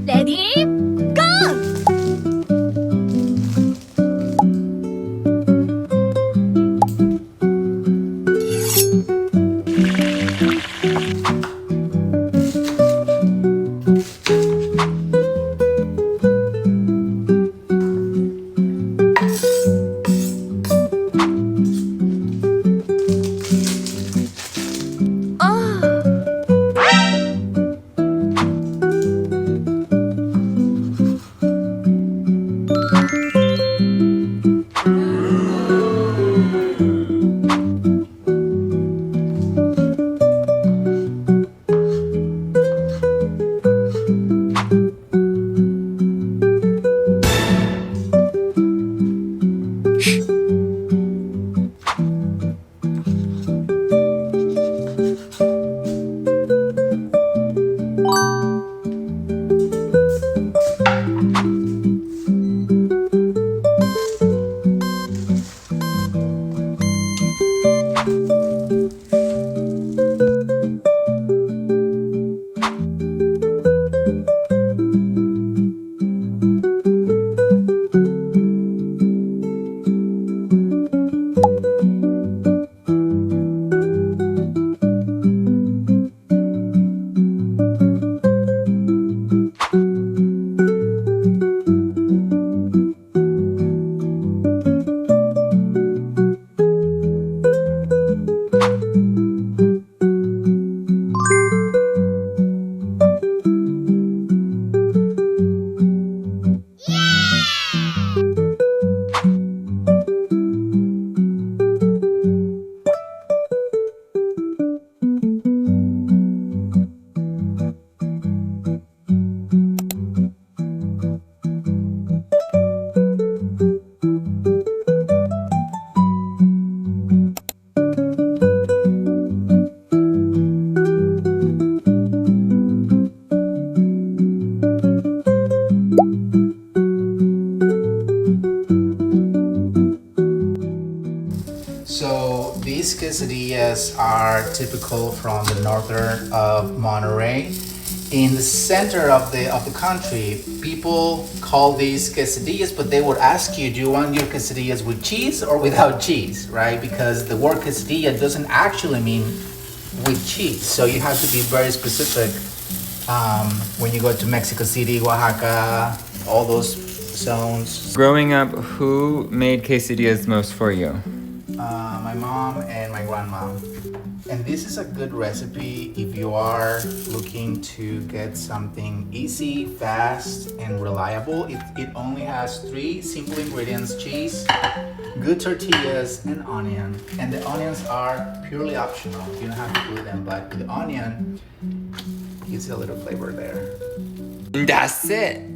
Ready? Go! So these quesadillas are typical from the northern of Monterey. In the center of the country, people call these quesadillas, but they would ask you, do you want your quesadillas with cheese or without cheese, right? Because the word quesadilla doesn't actually mean with cheese. So you have to be very specific when you go to Mexico City, Oaxaca, all those zones. Growing up, who made quesadillas most for you? My mom and my grandma. And this is a good recipe if you are looking to get something easy, fast, and reliable. It only has 3 simple ingredients: cheese, good tortillas, and onion. And the onions are purely optional. You don't have to put them, but the onion gives a little flavor there. That's it.